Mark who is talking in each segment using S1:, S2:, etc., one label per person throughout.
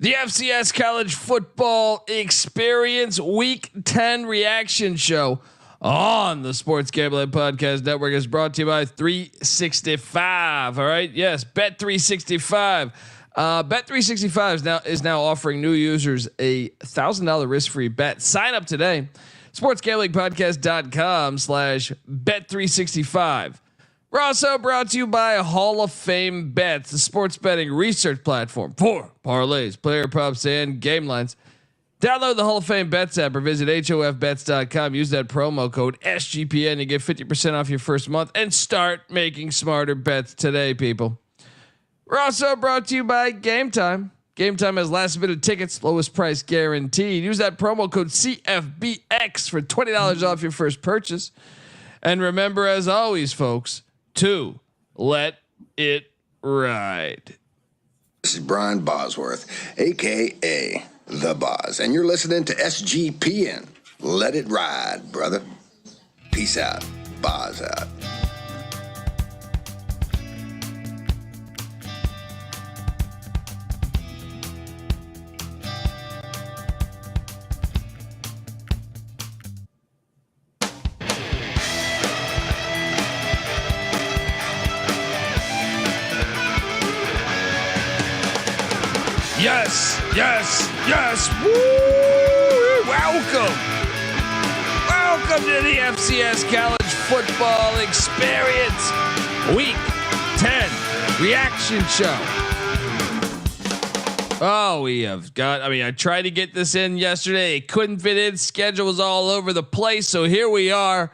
S1: The FCS College Football Experience Week 10 reaction show on the Sports Gambling Podcast Network is brought to you by 365. All right. Yes. Bet365. Bet365 is now offering new users a $1,000 risk-free bet. Sign up today. sportsgamblingpodcast.com/bet365. We're also brought to you by Hall of Fame Bets, the sports betting research platform for parlays, player props, and game lines. Download the Hall of Fame Bets app or visit hofbets.com. Use that promo code SGPN to get 50% off your first month and start making smarter bets today, people. We're also brought to you by Game Time. Game Time has last minute tickets, lowest price guaranteed. Use that promo code CFBX for $20 off your first purchase. And remember, as always, folks, to let it ride.
S2: This is Brian Bosworth, aka The Boz, and you're listening to SGPN. Let it ride, brother. Peace out. Boz out.
S1: Yes, yes, yes. Woo! Welcome to the FCS College Football Experience Week 10 reaction show. Oh, we have got, I tried to get this in yesterday. It couldn't fit in. Schedule was all over the place. So here we are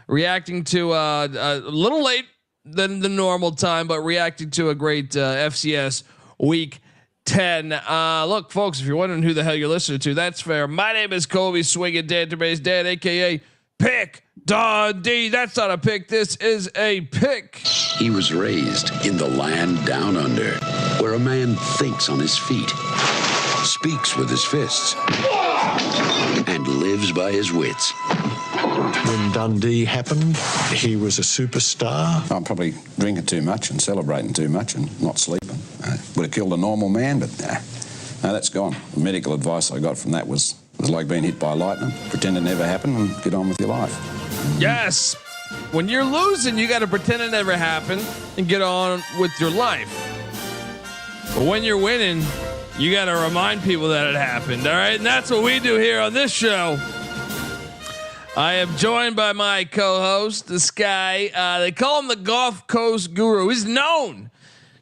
S1: reacting to a little late than the normal time, but reacting to a great FCS Week 10. Look, folks, if you're wondering who the hell you're listening to, that's fair. My name is Colby Swinging Database Dan, aka Pick Dundee. That's not a pick. This is a pick.
S3: He was raised in the land down under, where a man thinks on his feet, speaks with his fists, and lives by his wits.
S4: When Dundee happened, he was a superstar.
S5: I'm probably drinking too much and celebrating too much and not sleeping. Would have killed a normal man, but no, that's gone. The medical advice I got from that was like being hit by lightning. Pretend it never happened and get on with your life.
S1: Yes. When you're losing, you got to pretend it never happened and get on with your life. But when you're winning, you got to remind people that it happened. All right. And that's what we do here on this show. I am joined by my co-host, this guy. They call him the Gulf Coast Guru. He's known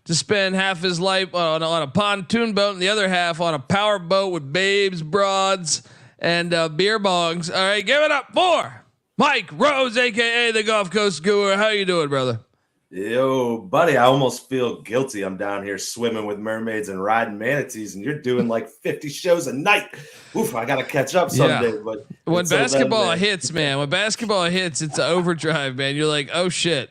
S1: to spend half his life on a pontoon boat and the other half on a power boat with babes, broads, and beer bongs. All right, give it up for Mike Rose, aka the Gulf Coast Guru. How you doing, brother?
S6: Yo, buddy, I almost feel guilty. I'm down here swimming with mermaids and riding manatees, and you're doing like 50 shows a night. Oof, I gotta catch up someday. Yeah. But
S1: when basketball hits, man, when basketball hits, it's an overdrive, man. You're like, oh shit.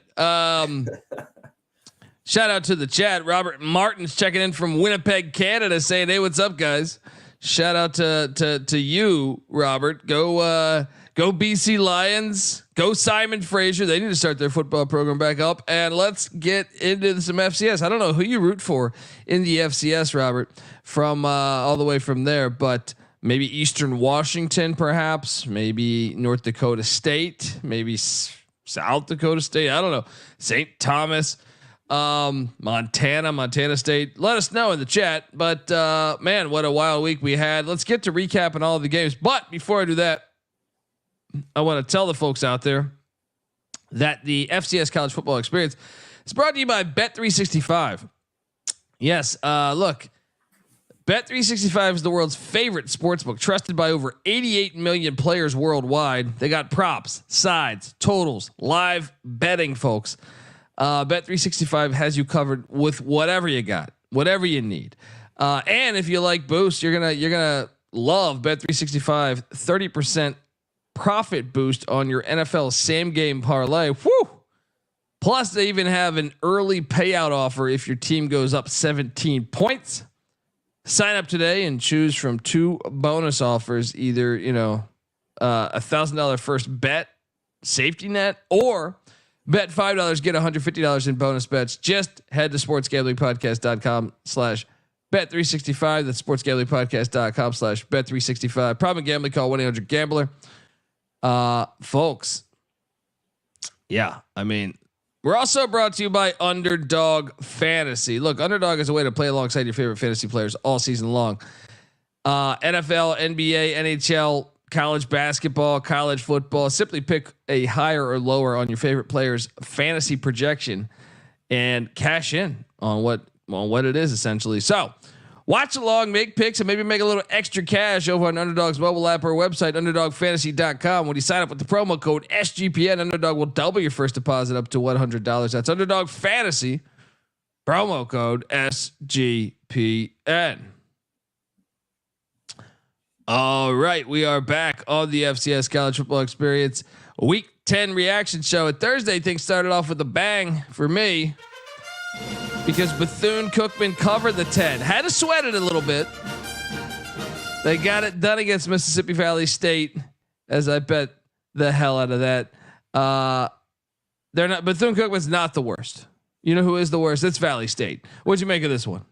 S1: Shout out to the chat. Robert Martin's checking in from Winnipeg, Canada, saying, "Hey, what's up, guys?" Shout out to you, Robert. Go BC Lions. Go Simon Fraser. They need to start their football program back up. And let's get into some FCS. I don't know who you root for in the FCS, Robert, from all the way from there, but maybe Eastern Washington, perhaps, maybe North Dakota State, maybe South Dakota State. I don't know. St. Thomas. Montana State. Let us know in the chat. But man, what a wild week we had. Let's get to recapping all of the games. But before I do that, I want to tell the folks out there that the FCS College Football Experience is brought to you by Bet365. Yes, look, Bet365 is the world's favorite sportsbook, trusted by over 88 million players worldwide. They got props, sides, totals, live betting, folks. Bet365 has you covered with whatever you got, whatever you need. And if you like boost, you're gonna love Bet365. 30% profit boost on your NFL same game parlay. Woo! Plus, they even have an early payout offer if your team goes up 17 points. Sign up today and choose from two bonus offers: either $1,000 first bet, safety net, or bet $5, get $150 in bonus bets. Just head to sportsgamblingpodcast.com/bet Bet365. That's sportsgamblingpodcast.com/bet365. Problem gambling, call 1-800-GAMBLER. Folks. Yeah. I mean, we're also brought to you by Underdog Fantasy. Look, Underdog is a way to play alongside your favorite fantasy players all season long. NFL, NBA, NHL, college basketball, college football. Simply pick a higher or lower on your favorite player's fantasy projection and cash in on what it is essentially. So watch along, make picks, and maybe make a little extra cash over on Underdog's mobile app or website, UnderdogFantasy.com. When you sign up with the promo code SGPN, Underdog will double your first deposit up to $100. That's Underdog Fantasy, promo code SGPN. All right, we are back on the FCS College Football Experience Week 10 reaction show. And Thursday, things started off with a bang for me because Bethune-Cookman covered the 10. Had to sweat it a little bit. They got it done against Mississippi Valley State, as I bet the hell out of that. They're not. Bethune-Cookman's not the worst. You know who is the worst? It's Valley State. What'd you make of this one?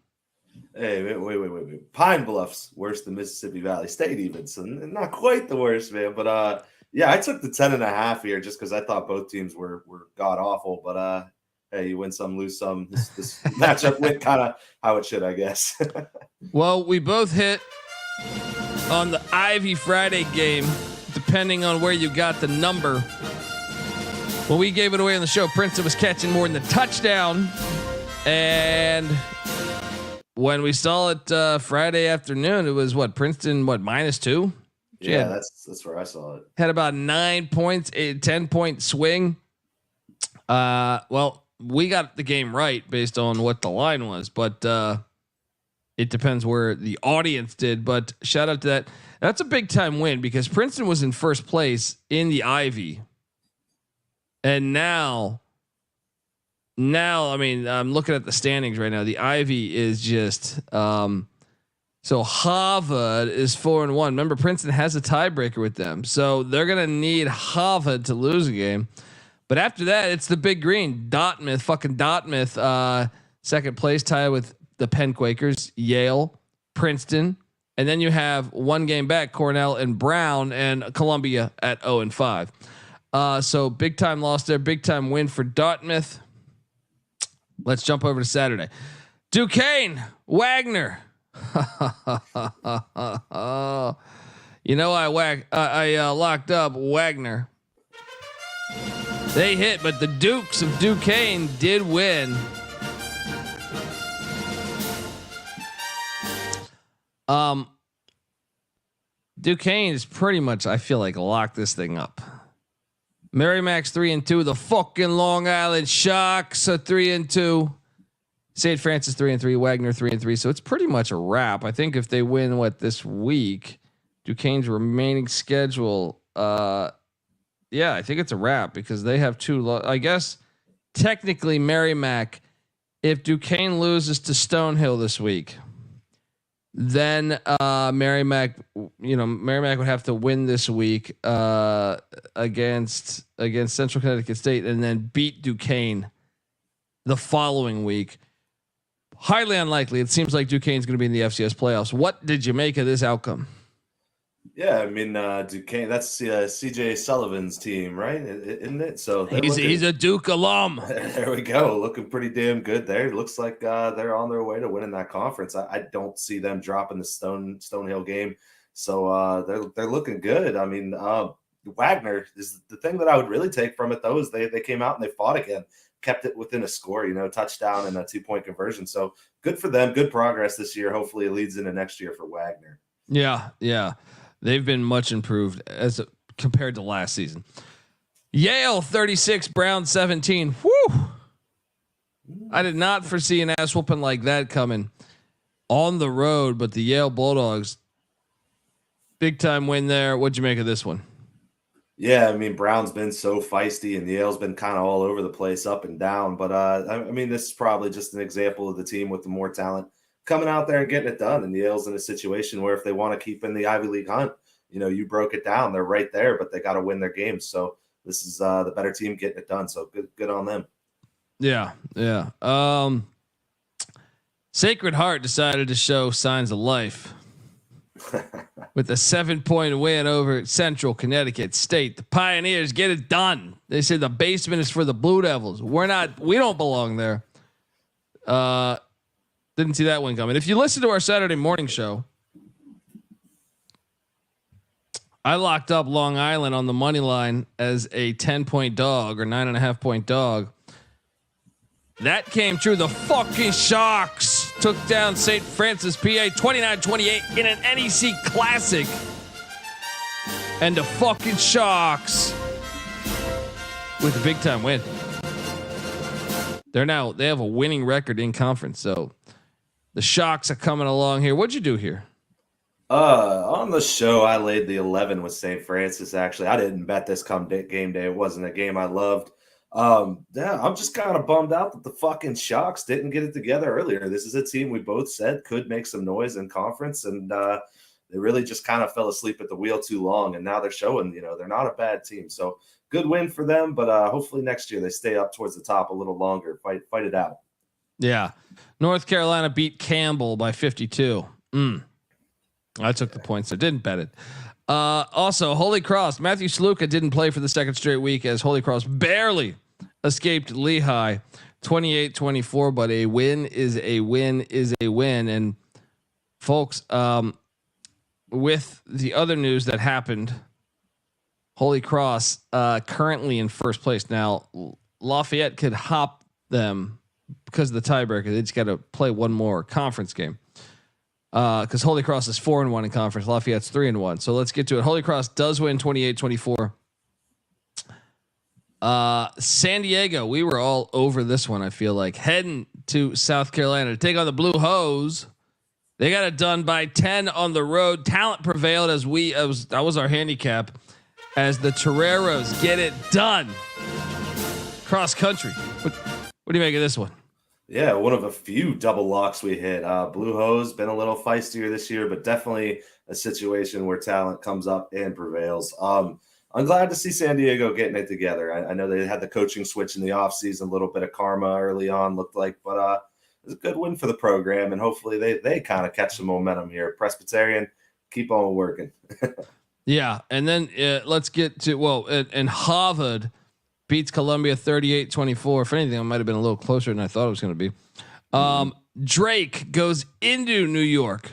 S6: Hey, wait. Pine Bluff's worse than Mississippi Valley State even. So not quite the worst, man. But yeah, I took the 10.5 here just because I thought both teams were god awful. But hey, you win some, lose some. This matchup went kind of how it should, I guess.
S1: Well, we both hit on the Ivy Friday game, depending on where you got the number. When we gave it away on the show, Princeton was catching more than the touchdown. And when we saw it Friday afternoon, it was Princeton, -2?
S6: Yeah, that's where I saw it.
S1: Had about 9 points, a 10-point swing. Well, we got the game right based on what the line was, but it depends where the audience did. But shout out to that. That's a big time win because Princeton was in first place in the Ivy. And now, I mean, I'm looking at the standings right now. The Ivy is just so Harvard is 4-1. Remember, Princeton has a tiebreaker with them, so they're gonna need Harvard to lose a game. But after that, it's the Big Green, Dartmouth, second place tie with the Penn Quakers, Yale, Princeton, and then you have one game back, Cornell and Brown, and Columbia at 0-5. So big time loss there, big time win for Dartmouth. Let's jump over to Saturday. Duquesne, Wagner. You know, I locked up Wagner. They hit, but the Dukes of Duquesne did win. Duquesne is pretty much, I feel like, locked this thing up. Merrimack's 3-2. The fucking Long Island Sharks are 3-2. St. Francis 3-3. Wagner 3-3. So it's pretty much a wrap. I think if they win this week, Duquesne's remaining schedule. Yeah, I think it's a wrap because they have I guess technically Merrimack, if Duquesne loses to Stonehill this week, then Merrimack would have to win this week against Central Connecticut State and then beat Duquesne the following week. Highly unlikely. It seems like Duquesne's going to be in the FCS playoffs. What did you make of this outcome?
S6: Yeah, I mean Duquesne. That's CJ Sullivan's team, right? Isn't it? So
S1: he's a Duke alum.
S6: There we go. Looking pretty damn good there. Looks like they're on their way to winning that conference. I don't see them dropping the Stonehill game. So they're looking good. I mean, Wagner is the thing that I would really take from it though is they came out and they fought again, kept it within a score, touchdown and a 2-point conversion. So good for them. Good progress this year. Hopefully it leads into next year for Wagner.
S1: Yeah. They've been much improved compared to last season. Yale 36, Brown 17. Whew. I did not foresee an ass whooping like that coming on the road, but the Yale Bulldogs, big time win there. What'd you make of this one?
S6: Yeah, I mean, Brown's been so feisty and Yale's been kind of all over the place, up and down. But I mean, this is probably just an example of the team with the more talent coming out there and getting it done. And Yale's in a situation where if they want to keep in the Ivy League hunt, you broke it down. They're right there, but they got to win their games. So this is the better team getting it done. So good on them.
S1: Yeah. Sacred Heart decided to show signs of life with a 7-point win over Central Connecticut State. The Pioneers get it done. They said the basement is for the Blue Devils. We don't belong there. Didn't see that one coming. If you listen to our Saturday morning show, I locked up Long Island on the money line as a 10-point dog or 9.5-point dog. That came true. The fucking Sharks took down St. Francis, PA 29-28 in an NEC Classic. And the fucking Sharks with a big time win. They have a winning record in conference. So the Sharks are coming along here. What'd you do here?
S6: On the show, I laid the 11 with St. Francis. Actually, I didn't bet this come game day. It wasn't a game I loved. Yeah, I'm just kind of bummed out that the fucking Sharks didn't get it together earlier. This is a team we both said could make some noise in conference, and they really just kind of fell asleep at the wheel too long. And now they're showing, they're not a bad team. So good win for them, but hopefully next year they stay up towards the top a little longer. Fight it out.
S1: Yeah, North Carolina beat Campbell by 52. I took the points. I didn't bet it. Also, Holy Cross. Matthew Sluka didn't play for the second straight week as Holy Cross barely escaped Lehigh 28-24, but a win is a win is a win. And folks, with the other news that happened, Holy Cross currently in first place. Now, Lafayette could hop them because of the tiebreaker. They just got to play one more conference game. Because Holy Cross is 4-1 in conference, Lafayette's 3-1. So let's get to it. Holy Cross does win 28-24. San Diego, we were all over this one. I feel like heading to South Carolina to take on the Blue Hose. They got it done by 10 on the road. Talent prevailed that was our handicap as the Toreros get it done. Cross country. What do you make of this one?
S6: Yeah, one of a few double locks we hit. Blue Hose been a little feistier this year, but definitely a situation where talent comes up and prevails. I'm glad to see San Diego getting it together. I know they had the coaching switch in the offseason, a little bit of karma early on, looked like, but it's a good win for the program, and hopefully they kind of catch some momentum here. Presbyterian, keep on working.
S1: Yeah, and then let's get to, and Harvard beats Columbia 38-24. If anything, it might have been a little closer than I thought it was going to be. Drake goes into New York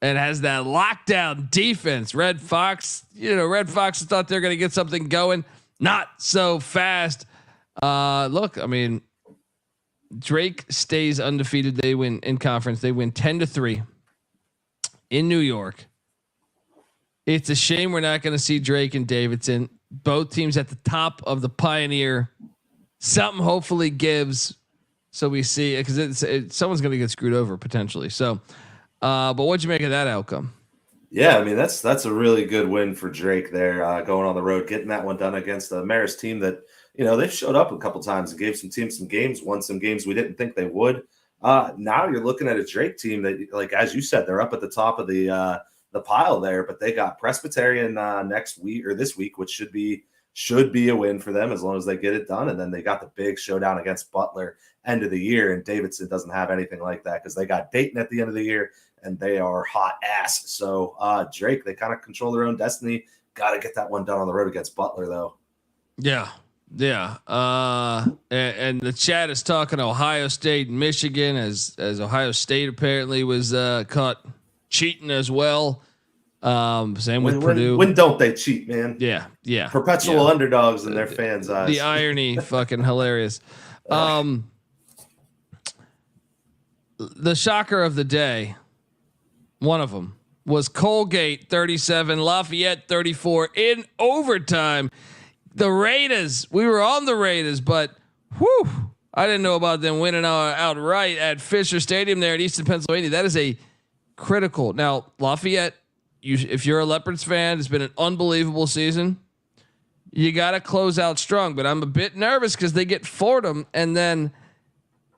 S1: and has that lockdown defense. Red Fox thought they're going to get something going. Not so fast. Look, I mean, Drake stays undefeated. They win in conference. They win 10-3 in New York. It's a shame we're not going to see Drake and Davidson. Both teams at the top of the Pioneer. Something hopefully gives, so we see it because someone's going to get screwed over potentially. So, but what'd you make of that outcome?
S6: Yeah, I mean that's a really good win for Drake there, going on the road, getting that one done against the Marist team that they've showed up a couple times and gave some teams some games, won some games we didn't think they would. Now you're looking at a Drake team that, like as you said, they're up at the top of the pile there, but they got Presbyterian next week or this week, which should be a win for them as long as they get it done. And then they got the big showdown against Butler end of the year, and Davidson doesn't have anything like that because they got Dayton at the end of the year and they are hot ass. So Drake, they kind of control their own destiny. Got to get that one done on the road against Butler though.
S1: Yeah. And the chat is talking Ohio State and Michigan as Ohio State apparently was caught cheating as well. Same with Purdue.
S6: When don't they cheat, man?
S1: Yeah.
S6: Perpetual underdogs in their fans' eyes.
S1: The irony, fucking hilarious. The shocker of the day, one of them was Colgate 37, Lafayette 34 in overtime. The Raiders, we were on the Raiders, but I didn't know about them winning outright at Fisher Stadium there in Easton, Pennsylvania. That is a critical. Now, Lafayette, if you're a Leopards fan, it's been an unbelievable season. You got to close out strong, but I'm a bit nervous because they get Fordham and then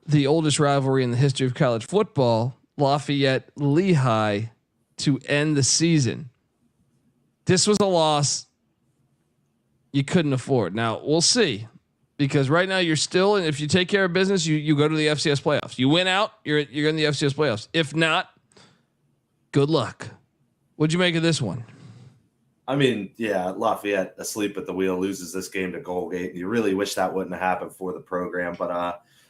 S1: the oldest rivalry in the history of college football, Lafayette Lehigh, to end the season. This was a loss you couldn't afford. Now we'll see. because right now you're still, and if you take care of business, you go to the FCS playoffs. You win out, you're in the FCS playoffs. If not, good luck. What'd you make of this one?
S6: I mean, yeah, Lafayette asleep at the wheel loses this game to Colgate. You really wish that wouldn't have happened for the program, but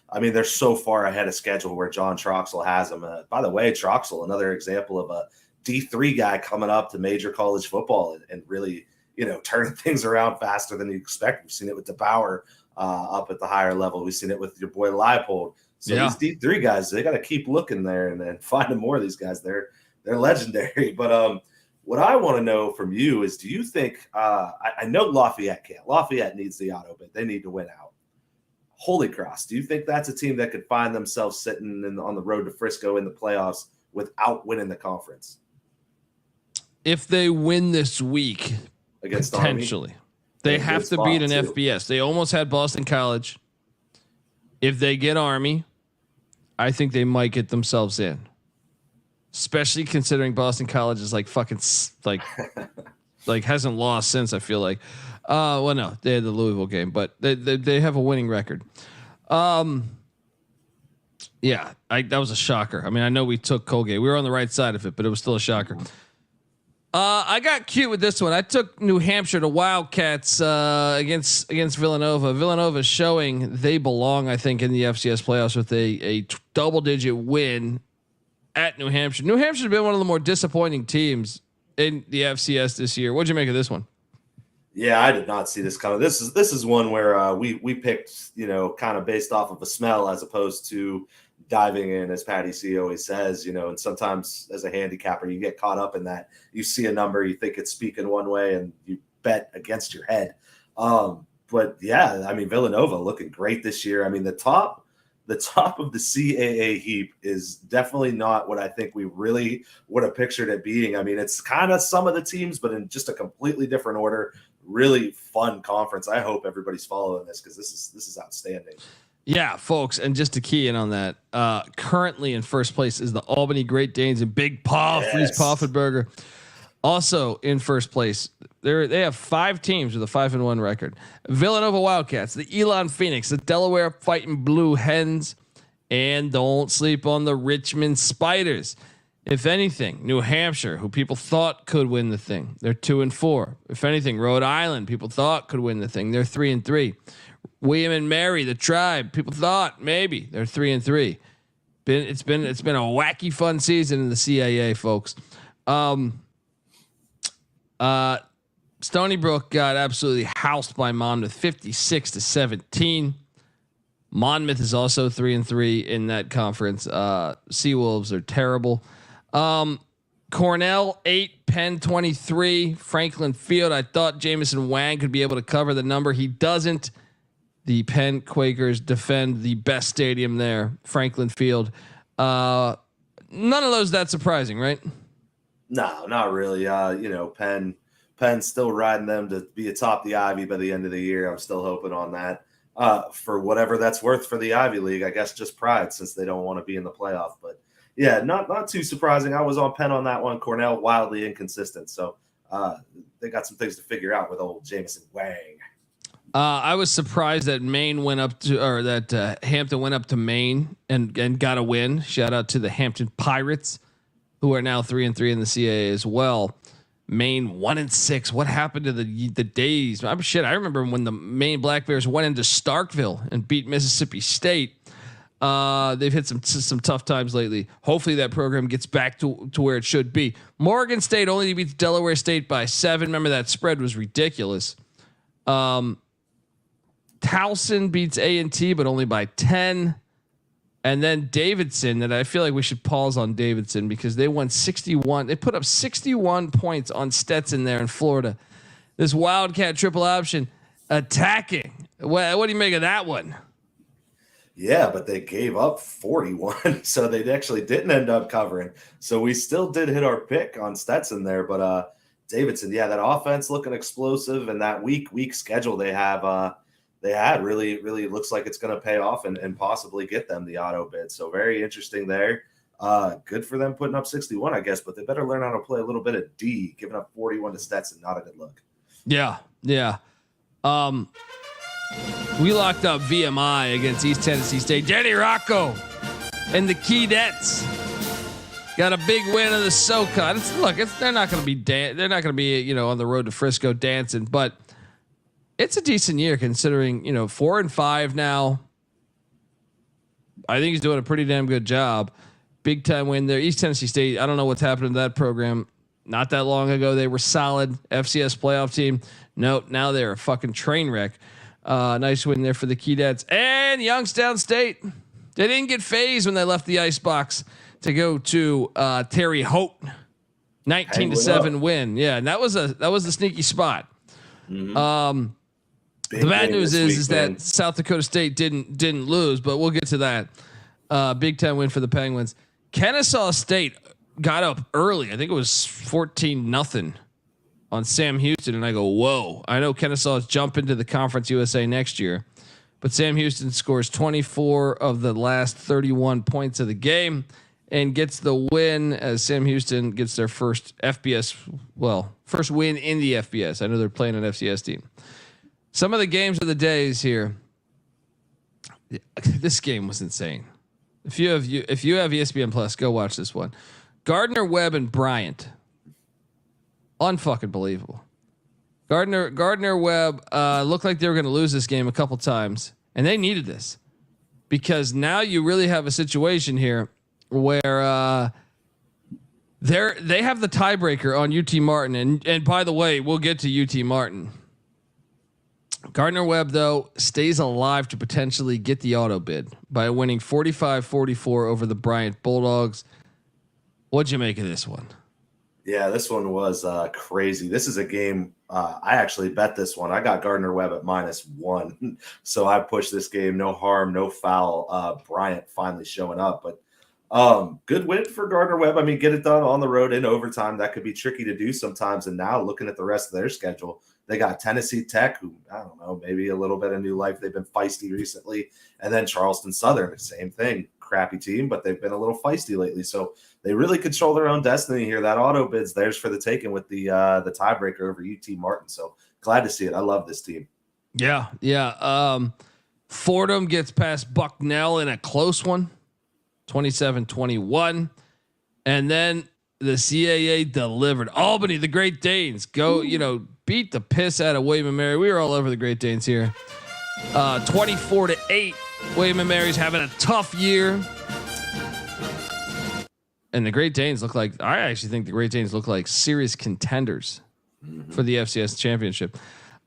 S6: I mean, they're so far ahead of schedule where John Troxel has them. By the way, Troxel, another example of a D3 guy coming up to major college football and really, turning things around faster than you expect. We've seen it with DeBauer up at the higher level. We've seen it with your boy Leipold. So these D3 guys, they got to keep looking there and finding more of these guys. They're legendary. But what I want to know from you is, do you think I know Lafayette can't. Lafayette needs the auto bid. They need to win out. Holy Cross, do you think that's a team that could find themselves sitting on the road to Frisco in the playoffs without winning the conference?
S1: If they win this week,
S6: against
S1: potentially,
S6: Army,
S1: they have to beat an FBS. They almost had Boston College. If they get Army, I think they might get themselves in. Especially considering Boston College is like fucking like hasn't lost since, I feel like. Well, no, they had the Louisville game, but they have a winning record. Yeah, that was a shocker. I mean, I know we took Colgate. We were on the right side of it, but it was still a shocker. I got cute with this one. I took New Hampshire to Wildcats against Villanova. Villanova is showing they belong, I think, in the FCS playoffs with a double-digit win at New Hampshire. New Hampshire's been one of the more disappointing teams in the FCS this year. What'd you make of this one?
S6: Yeah, I did not see this coming. This is one where we picked, kind of based off of a smell as opposed to diving in, as Patty C always says, and sometimes as a handicapper, you get caught up in that. You see a number, you think it's speaking one way, and you bet against your head. But yeah, I mean, Villanova looking great this year. I mean, the top of the CAA heap is definitely not what I think we really would have pictured it being. I mean, it's kind of some of the teams, but in just a completely different order. Really fun conference. I hope everybody's following this because this is outstanding.
S1: Yeah, folks, and just to key in on that, currently in first place is the Albany Great Danes and Big Paw Fries Poffenberger. Also in first place, they have 5 teams with a 5-1 record: Villanova Wildcats, the Elon Phoenix, the Delaware Fighting Blue Hens, and don't sleep on the Richmond Spiders. If anything, New Hampshire, who people thought could win the thing, they're 2-4. If anything, Rhode Island, people thought could win the thing, they're 3-3. William and Mary, the Tribe, people thought maybe they're 3-3. It's been a wacky fun season in the CAA, folks. Stony Brook got absolutely housed by Monmouth, 56-17. Monmouth is also 3-3 in that conference. Seawolves are terrible. Cornell 8, Penn 23, Franklin Field. I thought Jamison Wang could be able to cover the number. He doesn't. The Penn Quakers defend the best stadium there, Franklin Field. None of those that surprising, right?
S6: No, not really. Penn's still riding them to be atop the Ivy by the end of the year. I'm still hoping on that. For whatever that's worth for the Ivy League, I guess just pride since they don't want to be in the playoff. But yeah, not too surprising. I was on Penn on that one. Cornell wildly inconsistent, so they got some things to figure out with old Jamison Wang.
S1: I was surprised that Maine went up to, or that Hampton went up to Maine and got a win. Shout out to the Hampton Pirates, who are now 3-3 in the CAA as well. Maine 1-6. What happened to the days? I remember when the Maine Black Bears went into Starkville and beat Mississippi State. They've hit some tough times lately. Hopefully that program gets back to where it should be. Morgan State only beats Delaware State by 7. Remember that spread was ridiculous. Towson beats A&T, but only by 10. And then Davidson, that I feel like we should pause on Davidson because they won 61. They put up 61 points on Stetson there in Florida. This Wildcat triple option attacking. What do you make of that one?
S6: Yeah, but they gave up 41, so they actually didn't end up covering. So we still did hit our pick on Stetson there, but Davidson, yeah, that offense looking explosive, and that week schedule they had really looks like it's going to pay off and possibly get them the auto bid. So very interesting there. Good for them putting up 61, I guess, but they better learn how to play a little bit of D. Giving up 41 to Stetson, not a good look.
S1: Yeah. We locked up VMI against East Tennessee State. Danny Rocco and the Keydets got a big win of the SoCon. They're not going to be they're not going to be on the road to Frisco dancing, but it's a decent year considering 4-5 now. I think he's doing a pretty damn good job. Big time win there. East Tennessee State. I don't know what's happened to that program. Not that long ago, they were solid FCS playoff team. Nope. Now they're a fucking train wreck. Nice win there for the Keydets and Youngstown State. They didn't get phased when they left the ice box to go to Terre Haute. 19-7 win. Yeah, and that was a sneaky spot. Mm-hmm. The bad news is that South Dakota State didn't lose, but we'll get to that. Big time win for the Penguins. Kennesaw State got up early. I think it was 14-0 on Sam Houston, and I go, whoa. I know Kennesaw's jump into the Conference USA next year, but Sam Houston scores 24 of the last 31 points of the game and gets the win as Sam Houston gets their first first win in the FBS. I know they're playing an FCS team. Some of the games of the days here. This game was insane. If you have ESPN Plus, go watch this one. Gardner Webb and Bryant. Unfucking believable. Gardner Webb looked like they were going to lose this game a couple times, and they needed this because now you really have a situation here where they have the tiebreaker on UT Martin, and by the way, we'll get to UT Martin. Gardner Webb though stays alive to potentially get the auto bid by winning 45-44 over the Bryant Bulldogs. What'd you make of this one?
S6: Yeah, this one was crazy. This is a game. I actually bet this one. I got Gardner Webb at -1. So I pushed this game. No harm, no foul. Bryant finally showing up. But good win for Gardner Webb. I mean, get it done on the road in overtime. That could be tricky to do sometimes. And now looking at the rest of their schedule, they got Tennessee Tech, who, I don't know, maybe a little bit of new life. They've been feisty recently. And then Charleston Southern, the same thing. Crappy team, but they've been a little feisty lately. So they really control their own destiny here. That auto bid's theirs for the taking with the tiebreaker over UT Martin. So glad to see it. I love this team.
S1: Yeah. Fordham gets past Bucknell in a close one, 27-21. And then the CAA delivered. Albany, the Great Danes go, beat the piss out of William & Mary. We were all over the Great Danes here. 24-8. William & Mary's having a tough year. And the Great Danes I actually think the Great Danes look like serious contenders for the FCS championship.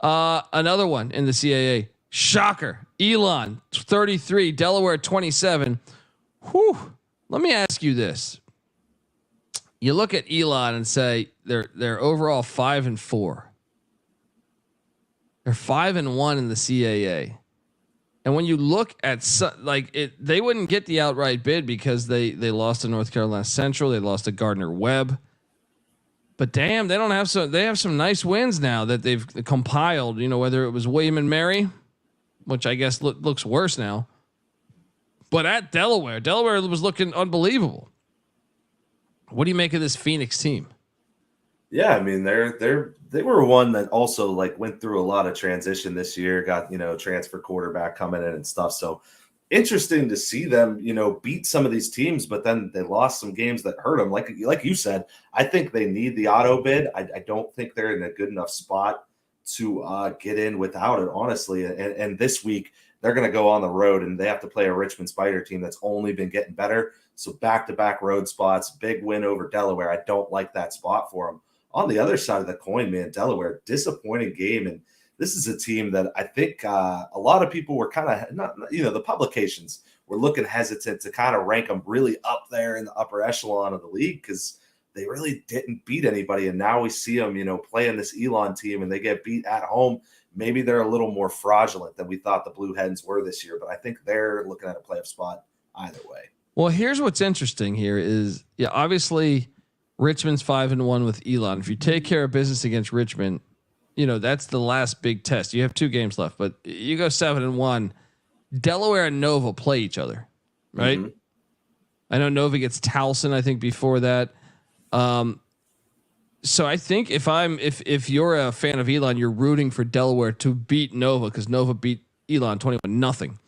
S1: Another one in the CAA. Shocker. Elon 33, Delaware 27. Whew. Let me ask you this. You look at Elon and say they're overall 5-4. They're 5-1 in the CAA. And when you look at they wouldn't get the outright bid because they lost to North Carolina Central. They lost to Gardner Webb. But damn, they have some nice wins now that they've compiled, whether it was William & Mary, which I guess looks worse now. But at Delaware was looking unbelievable. What do you make of this Phoenix team?
S6: Yeah, I mean they were one that also went through a lot of transition this year. Got transfer quarterback coming in and stuff. So interesting to see them beat some of these teams, but then they lost some games that hurt them. Like you said, I think they need the auto bid. I don't think they're in a good enough spot to get in without it, honestly. And this week they're going to go on the road and they have to play a Richmond Spider team that's only been getting better. So back-to-back road spots, big win over Delaware. I don't like that spot for them. On the other side of the coin, man, Delaware, disappointing game. And this is a team that I think a lot of people were kind of the publications were looking hesitant to kind of rank them really up there in the upper echelon of the league because they really didn't beat anybody. And now we see them, playing this Elon team and they get beat at home. Maybe they're a little more fraudulent than we thought the Blue Hens were this year, but I think they're looking at a playoff spot either way.
S1: Well, here's what's interesting here is, obviously Richmond's 5-1 with Elon. If you take care of business against Richmond, that's the last big test. You have 2 games left, but you go 7-1. Delaware and Nova play each other, right? Mm-hmm. I know Nova gets Towson, I think, before that. So I think if you're a fan of Elon, you're rooting for Delaware to beat Nova because Nova beat Elon 21-0.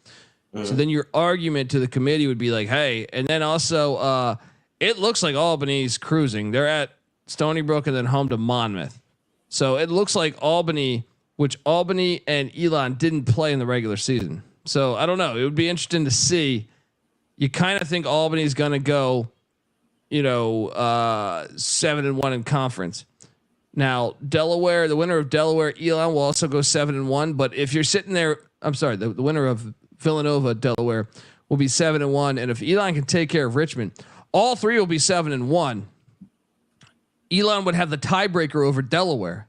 S1: So then your argument to the committee would be like, hey, and then also it looks like Albany's cruising. They're at Stony Brook and then home to Monmouth. So it looks like Albany, which Albany and Elon didn't play in the regular season. So I don't know. It would be interesting to see. You kind of think Albany's going to go, 7-1 in conference. Now, Delaware, the winner of Delaware, Elon will also go 7-1. But if you're sitting there, I'm sorry, the winner of Villanova, Delaware will be 7-1. And if Elon can take care of Richmond, all three will be 7-1. Elon would have the tiebreaker over Delaware.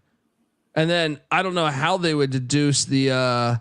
S1: And then I don't know how they would deduce the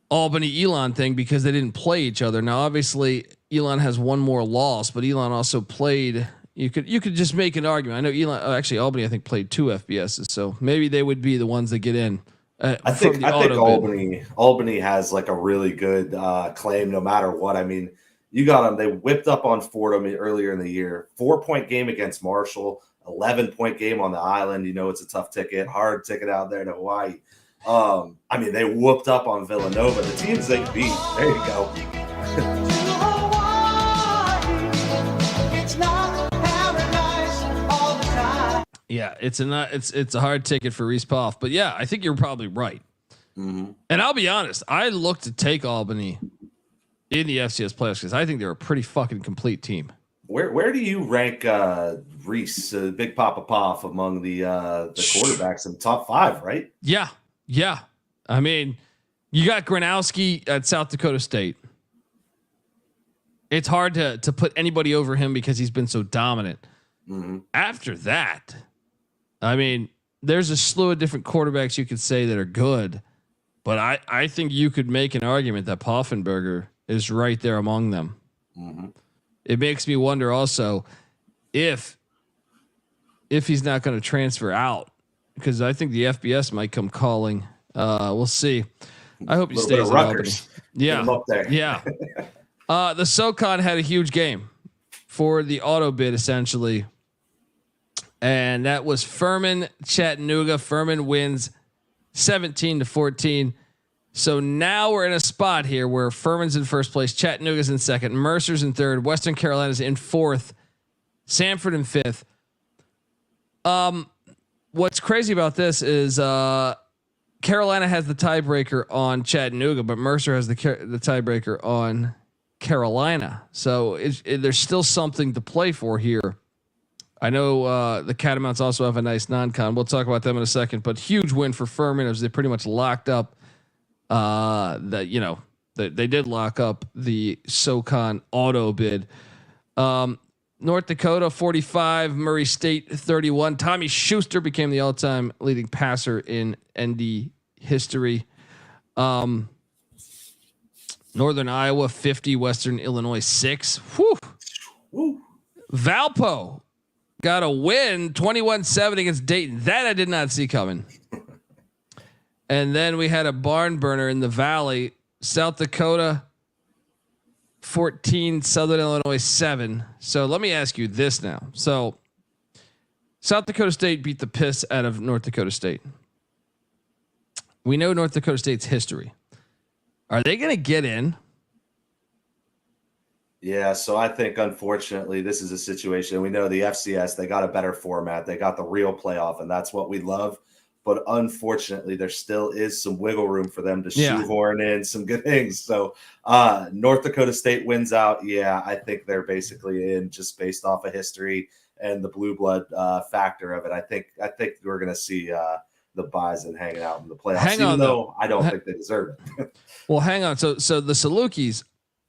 S1: Albany Elon thing because they didn't play each other. Now, obviously, Elon has one more loss, but Elon also played. You could just make an argument. I know actually Albany, I think, played 2 FBSs, so maybe they would be the ones that get in.
S6: I think Albany has like a really good claim no matter what. I mean, you got them. They whipped up on Fordham earlier in the year. 4-point game against Marshall. 11-point game on the island. It's a tough ticket, hard ticket out there to Hawaii. I mean, they whooped up on Villanova. The teams they beat. There you go.
S1: Yeah, it's a hard ticket for Reese Poff, but yeah, I think you're probably right. And I'll be honest, I look to take Albany in the FCS playoffs because I think they're a pretty fucking complete team.
S6: Where do you rank Reese, Big Papa Poff, among the quarterbacks in the top 5? Right?
S1: Yeah. I mean, you got Gronowski at South Dakota State. It's hard to put anybody over him because he's been so dominant. After that, I mean, there's a slew of different quarterbacks you could say that are good, but I think you could make an argument that Poffenberger is right there among them. It makes me wonder also if he's not going to transfer out, because I think the FBS might come calling. We'll see. I hope he stays at Albany. Yeah. Yeah. The SoCon had a huge game for the auto bid, essentially. And that was Furman Chattanooga. Furman wins 17-14. So now we're in a spot here where Furman's in first place, Chattanooga's in second, Mercer's in third, Western Carolina's in fourth, Sanford in fifth. What's crazy about this is Carolina has the tiebreaker on Chattanooga, but Mercer has the tiebreaker on Carolina. So there's still something to play for here. I know the Catamounts also have a nice non-con. We'll talk about them in a second, but huge win for Furman as they pretty much locked up they did lock up the SoCon auto bid. North Dakota 45, Murray State 31. Tommy Schuster became the all-time leading passer in ND history. Northern Iowa 50, Western Illinois 6. Whew. Valpo got a win 21-7 against Dayton. That I did not see coming. And then we had a barn burner in the Valley. South Dakota 14, Southern Illinois 7. So let me ask you this now. So South Dakota State beat the piss out of North Dakota State. We know North Dakota State's history. Are they going to get in?
S6: Yeah, so I think unfortunately this is a situation. We know the FCS, they got a better format. They got the real playoff, and that's what we love. But unfortunately, there still is some wiggle room for them to shoehorn in some good things. So North Dakota State wins out. Yeah, I think they're basically in just based off of history and the blue blood factor of it. I think we're going to see the Bison hanging out in the playoffs, even though I don't think they deserve it.
S1: Well, hang on. So the Salukis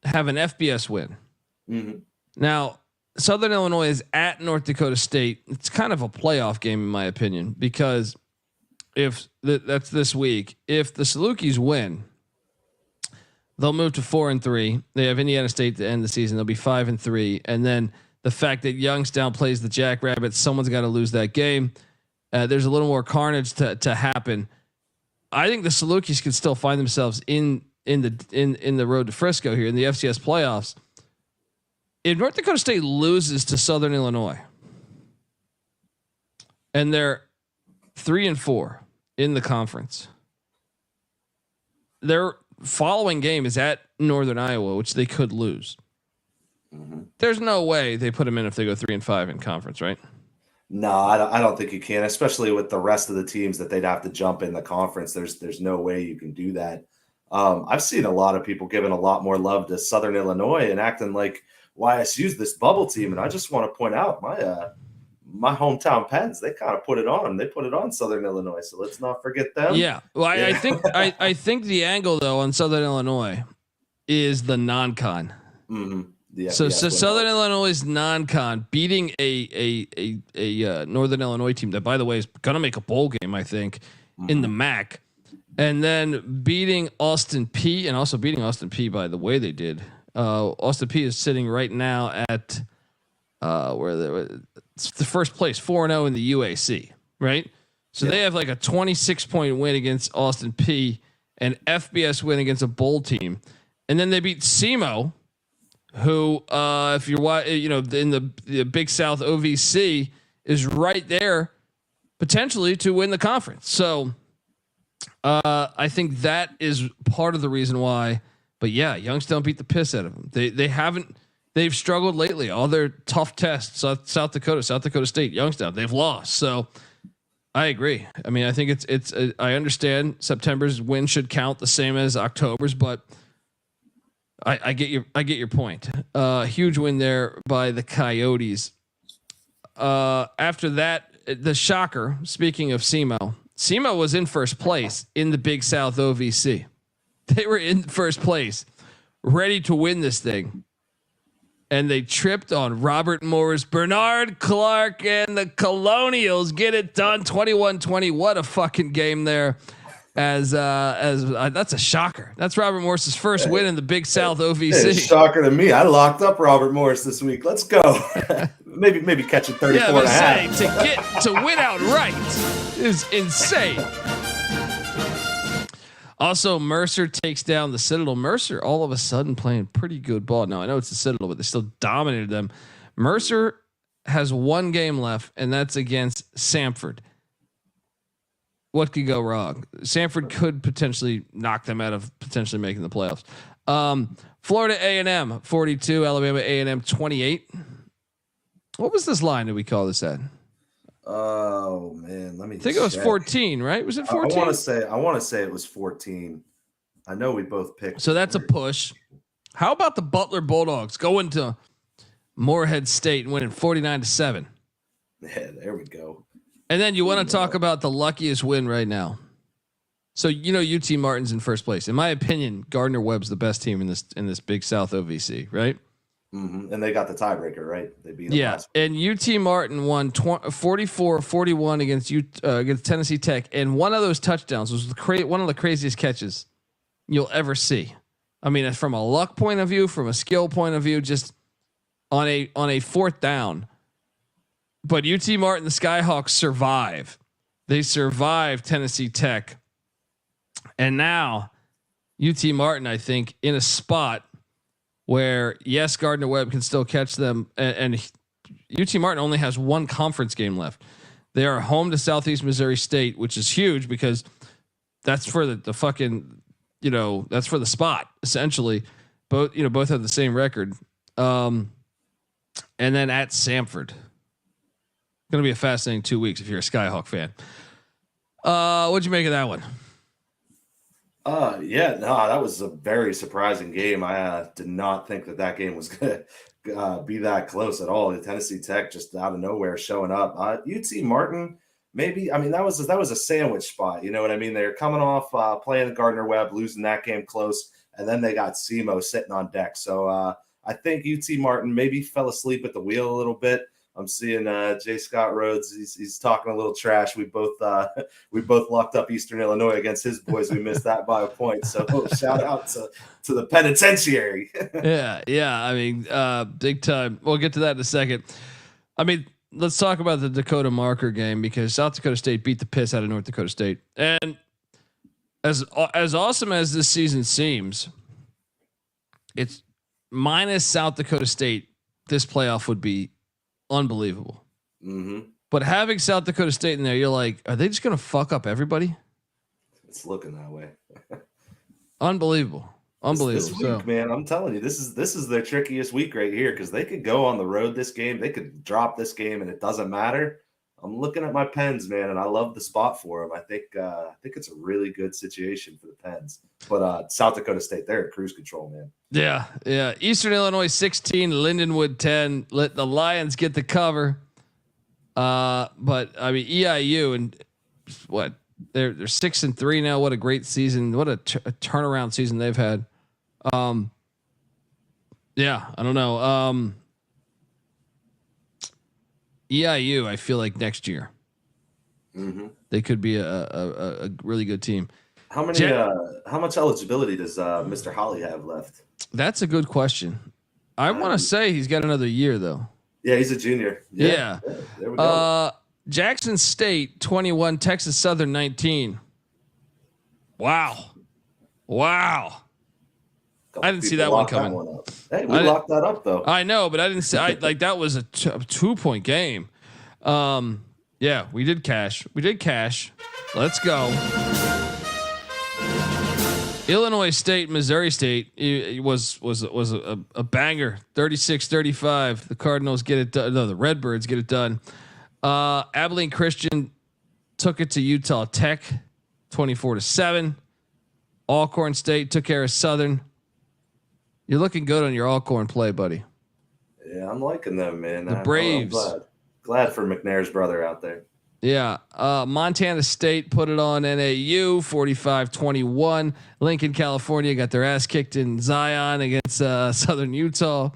S1: have an FBS win. Now, Southern Illinois is at North Dakota State. It's kind of a playoff game, in my opinion, because if that's this week, if the Salukis win, they'll move to 4-3. They have Indiana State to end the season. They'll be 5-3. And then the fact that Youngstown plays the Jackrabbits, someone's got to lose that game. There's a little more carnage to happen. I think the Salukis can still find themselves in the road to Frisco here in the FCS playoffs. If North Dakota State loses to Southern Illinois and they're 3-4 in the conference, they're following game is at Northern Iowa, which they could lose. There's no way they put them in if they go 3-5 in conference, right?
S6: No, I don't think you can, especially with the rest of the teams that they'd have to jump in the conference. There's no way you can do that. I've seen a lot of people giving a lot more love to Southern Illinois and acting like YSU's this bubble team. And I just want to point out my hometown Pens, they kind of put it on. They put it on Southern Illinois. So let's not forget them.
S1: Yeah. Well, I think I think the angle though on Southern Illinois is the non-con.
S6: Mm-hmm. Yeah,
S1: so Southern Illinois' non-con beating a Northern Illinois team that, by the way, is going to make a bowl game, I think, in the MAC, and then beating Austin P and also beating Austin P by the way they did. Austin P is sitting right now at it's the first place, 4-0 in the UAC, right? So they have like a 26-point win against Austin P, an FBS win against a bowl team, and then they beat SEMO, who, if you're, in the Big South OVC, is right there potentially to win the conference. So I think that is part of the reason why. But yeah, Youngstown beat the piss out of them. They've struggled lately. All their tough tests, South Dakota State, Youngstown, they've lost. So I agree. I mean, I think I understand September's win should count the same as October's, but I get your point. Huge win there by the Coyotes. After that, the shocker. Speaking of SEMO was in first place in the Big South OVC. They were in first place, ready to win this thing, and they tripped on Robert Morris, Bernard Clark, and the Colonials get it done. 21-20. What a fucking game there. As that's a shocker. That's Robert Morris's first win in the Big South OVC.
S6: It's shocker to me. I locked up Robert Morris this week. Let's go. maybe catching 34 and a half.
S1: To win outright is insane. Also, Mercer takes down the Citadel. Mercer all of a sudden playing pretty good ball. Now I know it's the Citadel, but they still dominated them. Mercer has one game left, and that's against Samford. What could go wrong? Samford could potentially knock them out of potentially making the playoffs. Florida A&M 42, Alabama A&M 28. What was this line that we call this at?
S6: Oh man, let me.
S1: I think it was 14, right? Was it 14?
S6: I want to say it was 14. I know we both picked.
S1: So that's a push. How about the Butler Bulldogs going to Morehead State and winning 49-7?
S6: Yeah, there we go.
S1: And then you want to talk about the luckiest win right now. So UT Martin's in first place. In my opinion, Gardner Webb's the best team in this Big South OVC, right?
S6: Mm-hmm. And they got the tiebreaker, right? They beat them last week.
S1: And UT Martin won 44-41 against Tennessee Tech, and one of those touchdowns was one of the craziest catches you'll ever see. I mean, from a luck point of view, from a skill point of view, just on a fourth down. But UT Martin, the Skyhawks survive. They survive Tennessee Tech. And now UT Martin, I think, in a spot where, yes, Gardner Webb can still catch them. And UT Martin only has one conference game left. They are home to Southeast Missouri State, which is huge because that's for the fucking, that's for the spot, essentially. Both have the same record. And then at Samford. Going to be a fascinating 2 weeks if you're a Skyhawk fan. What'd you make of that one?
S6: That was a very surprising game. I did not think that game was going to be that close at all. The Tennessee Tech just out of nowhere showing up. UT Martin, maybe. I mean, that was a sandwich spot. You know what I mean? They're coming off playing Gardner Webb, losing that game close, and then they got SEMO sitting on deck. So I think UT Martin maybe fell asleep at the wheel a little bit. I'm seeing J. Scott Rhodes. He's talking a little trash. We both locked up Eastern Illinois against his boys. We missed that by a point. So shout out to the penitentiary.
S1: yeah. I mean, big time. We'll get to that in a second. I mean, let's talk about the Dakota Marker game because South Dakota State beat the piss out of North Dakota State. And as awesome as this season seems, it's minus South Dakota State. This playoff would be unbelievable.
S6: Mm-hmm.
S1: But having South Dakota State in there, you're like, are they just going to fuck up everybody?
S6: It's looking that way.
S1: Unbelievable.
S6: This week, man, I'm telling you, this is their trickiest week right here because they could go on the road this game, they could drop this game, and it doesn't matter. I'm looking at my Pens, man, and I love the spot for them. I think it's a really good situation for the Pens. But South Dakota State, they're at cruise control, man.
S1: Yeah. Eastern Illinois 16, Lindenwood 10. Let the Lions get the cover. But I mean EIU and what they're 6-3 now. What a great season! What a turnaround season they've had. Yeah, I don't know. EIU, I feel like next year they could be a really good team.
S6: How much eligibility does Mr. Holly have left?
S1: That's a good question. I want to say he's got another year though.
S6: Yeah, he's a junior.
S1: Yeah.
S6: There we go.
S1: Jackson State 21, Texas Southern 19. Wow. I didn't see that one coming.
S6: Hey, we locked that up though.
S1: I know, but I didn't see. Like that was a 2-point game. Yeah, we did cash. Let's go. Illinois State, Missouri State was a banger. 36-35. The Cardinals get it done. No, the Redbirds get it done. Abilene Christian took it to Utah Tech, 24-7. Alcorn State took care of Southern. You're looking good on your Alcorn play, buddy.
S6: Yeah, I'm liking them, man.
S1: The Braves.
S6: I'm glad for McNair's brother out there.
S1: Yeah. Montana State put it on NAU 45-21. Lincoln, California got their ass kicked in Zion against Southern Utah.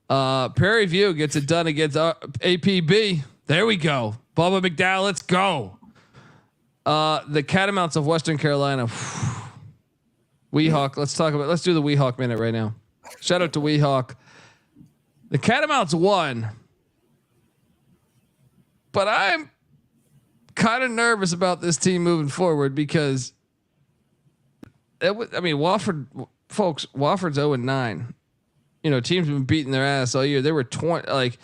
S1: Prairie View gets it done against APB. There we go. Bubba McDowell, let's go. The Catamounts of Western Carolina. Weehawk. Let's do the Weehawk minute right now. Shout out to Weehawk. The Catamounts won, but I'm kind of nervous about this team moving forward because Wofford, folks, Wofford's 0-9. You know, teams have been beating their ass all year. They were 20. Like,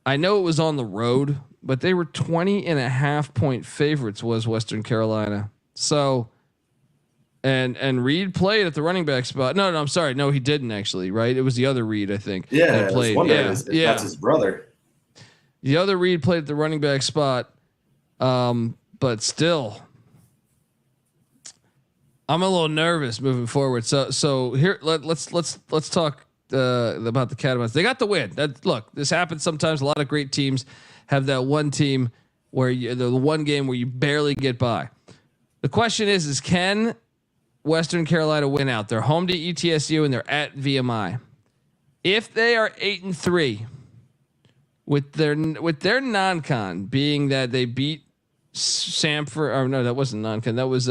S1: I know it was on the road, but they were 20.5-point favorites. Was Western Carolina. So. And Reed played at the running back spot. No, I'm sorry. No, he didn't actually. Right? It was the other Reed, I think.
S6: Yeah,
S1: played.
S6: That's his brother.
S1: The other Reed played at the running back spot. But still, I'm a little nervous moving forward. So here, let's talk about the Catamounts. They got the win. Look, this happens sometimes. A lot of great teams have that one team where the one game where you barely get by. The question is can Western Carolina win out? They're home to ETSU and they're at VMI. If they are 8-3 with their non-con being that they beat Samford, or no, that wasn't non-con. That was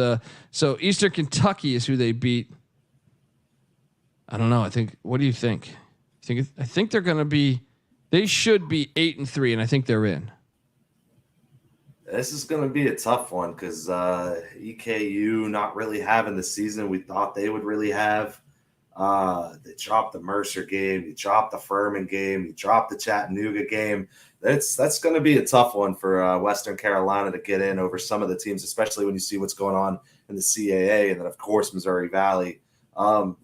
S1: so Eastern Kentucky is who they beat. I don't know. What do you think? I think they're going to be. They should be 8-3, and I think they're in.
S6: This is going to be a tough one because EKU not really having the season we thought they would really have. They dropped the Mercer game, you dropped the Furman game, you dropped the Chattanooga game. That's going to be a tough one for Western Carolina to get in over some of the teams, especially when you see what's going on in the CAA and then of course Missouri Valley.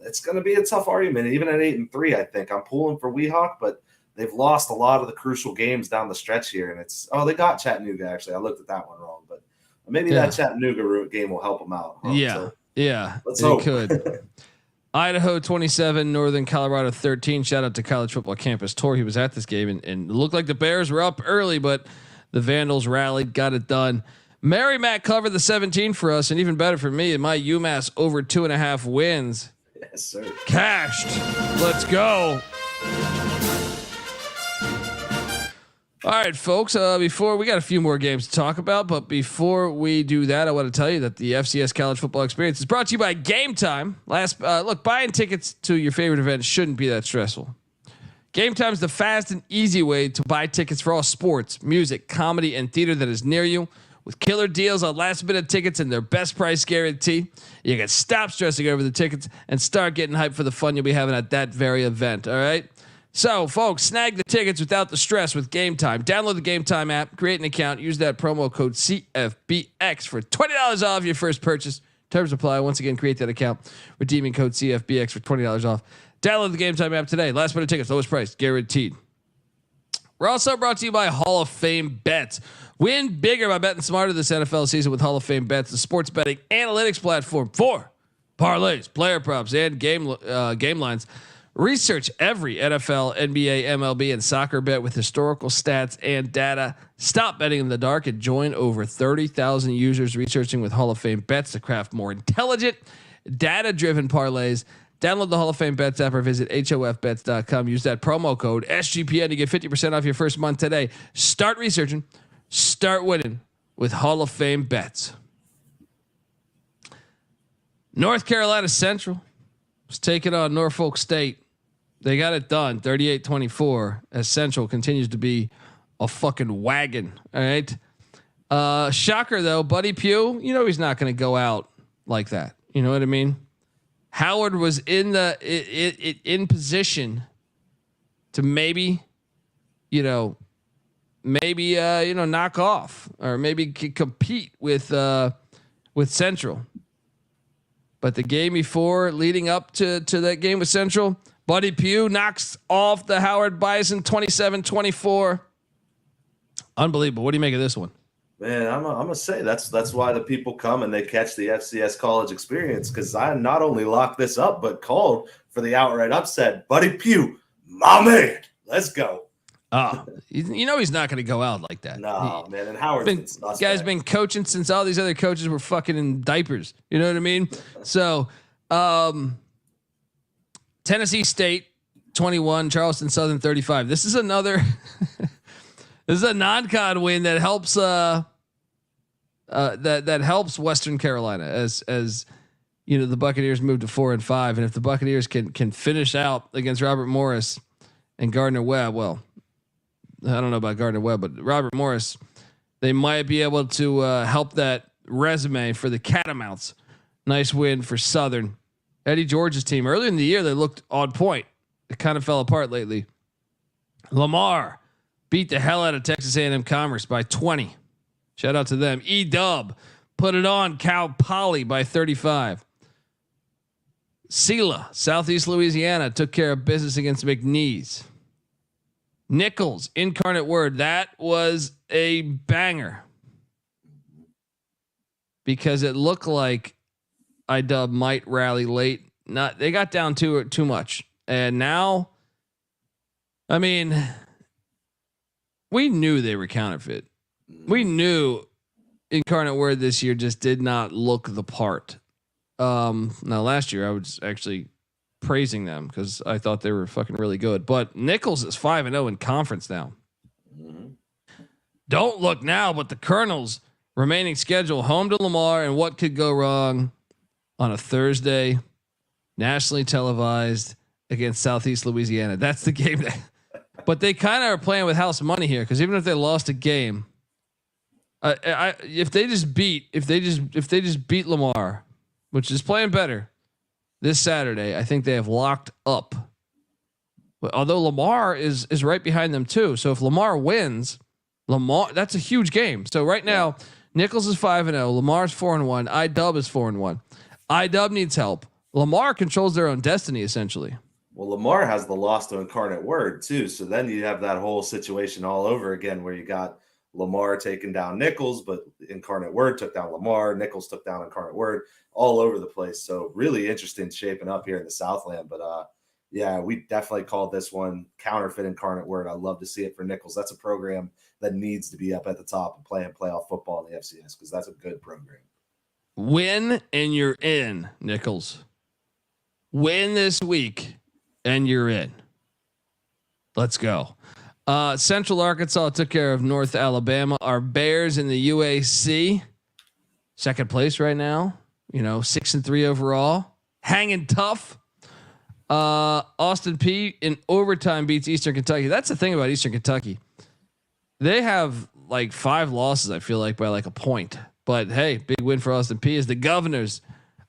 S6: It's going to be a tough argument. Even at 8-3, I think I'm pulling for Weehawk, but they've lost a lot of the crucial games down the stretch here, and they got Chattanooga. Actually, I looked at that one wrong, but maybe that Chattanooga game will help them out.
S1: Yeah,
S6: let's hope.
S1: Could. Idaho 27, Northern Colorado 13. Shout out to College Football Campus Tour. He was at this game and it looked like the Bears were up early, but the Vandals rallied, got it done. Merrimack covered the 17 for us, and even better for me, my UMass over 2.5 wins.
S6: Yes, sir.
S1: Cashed. Let's go. All right, folks. Before we got a few more games to talk about, but before we do that, I want to tell you that the FCS College Football Experience is brought to you by Game Time. Look, buying tickets to your favorite event shouldn't be that stressful. Game Time is the fast and easy way to buy tickets for all sports, music, comedy, and theater that is near you. With killer deals on last-minute tickets and their best price guarantee, you can stop stressing over the tickets and start getting hyped for the fun you'll be having at that very event. All right. So, folks, snag the tickets without the stress with Game Time. Download the Game Time app, create an account, use that promo code CFBX for $20 off your first purchase. Terms apply. Once again, create that account. Redeeming code CFBX for $20 off. Download the Game Time app today. Last minute tickets, lowest price, guaranteed. We're also brought to you by Hall of Fame Bets. Win bigger by betting smarter this NFL season with Hall of Fame Bets, the sports betting analytics platform for parlays, player props, and game lines. Research every NFL, NBA, MLB, and soccer bet with historical stats and data. Stop betting in the dark and join over 30,000 users researching with Hall of Fame Bets to craft more intelligent, data-driven parlays. Download the Hall of Fame Bets app or visit hofbets.com. Use that promo code SGPN to get 50% off your first month today. Start researching, start winning with Hall of Fame Bets. North Carolina Central was taking on Norfolk State. They got it done 38-24 as Central continues to be a fucking wagon. All right. Shocker though, Buddy Pugh, he's not going to go out like that. You know what I mean? Howard was in in position to maybe knock off or maybe compete with Central. But the game before, leading up to that game with Central, Buddy Pugh knocks off the Howard Bison 27-24. Unbelievable. What do you make of this one?
S6: Man, I'm gonna say that's why the people come and they catch the FCS college experience, because I not only locked this up but called for the outright upset. Buddy Pugh, my man, let's go.
S1: He's not going to go out like that.
S6: No, man. And Howard's
S1: guy's been coaching since all these other coaches were fucking in diapers. You know what I mean? So, Tennessee State 21, Charleston Southern 35. This is another. This is a non-con win that helps. That helps Western Carolina as the Buccaneers move to 4-5, and if the Buccaneers can finish out against Robert Morris and Gardner Webb, well, I don't know about Gardner Webb, but Robert Morris, they might be able to help that resume for the Catamounts. Nice win for Southern. Eddie George's team earlier in the year, they looked on point. It kind of fell apart lately. Lamar beat the hell out of Texas A&M Commerce by 20. Shout out to them. E-Dub put it on Cal Poly by 35. Sela, Southeast Louisiana, took care of business against McNeese. Nichols, Incarnate Word. That was a banger because it looked like I-Dub might rally late. They got down too much. And now, I mean, we knew they were counterfeit. We knew Incarnate Word this year just did not look the part. Now last year I was actually praising them because I thought they were fucking really good. But Nichols is 5-0 in conference now. Mm-hmm. Don't look now, but the Colonels remaining schedule home to Lamar, and what could go wrong on a Thursday, nationally televised against Southeast Louisiana. That's the game. But they kind of are playing with house money here because even if they lost a game, if they just beat Lamar, which is playing better this Saturday, I think they have locked up. But although Lamar is right behind them too, so if Lamar wins, that's a huge game. So right now, Nichols is 5-0, Lamar's 4-1, I-Dub is 4-1. I-Dub needs help. Lamar controls their own destiny essentially.
S6: Well, Lamar has the loss to Incarnate Word too, so then you have that whole situation all over again where you got Lamar taking down Nichols, but Incarnate Word took down Lamar. Nichols took down Incarnate Word, all over the place. So really interesting shaping up here in the Southland. But yeah, we definitely called this one counterfeit Incarnate Word. I love to see it for Nichols. That's a program that needs to be up at the top and playing playoff football in the FCS because that's a good program.
S1: Win and you're in, Nichols. Win this week and you're in. Let's go. Central Arkansas took care of North Alabama. Our Bears in the UAC, second place right now. 6-3 overall, hanging tough. Austin Peay in overtime beats Eastern Kentucky. That's the thing about Eastern Kentucky. They have like 5 losses, I feel like, by like a point. But hey, big win for Austin Peay as the Governors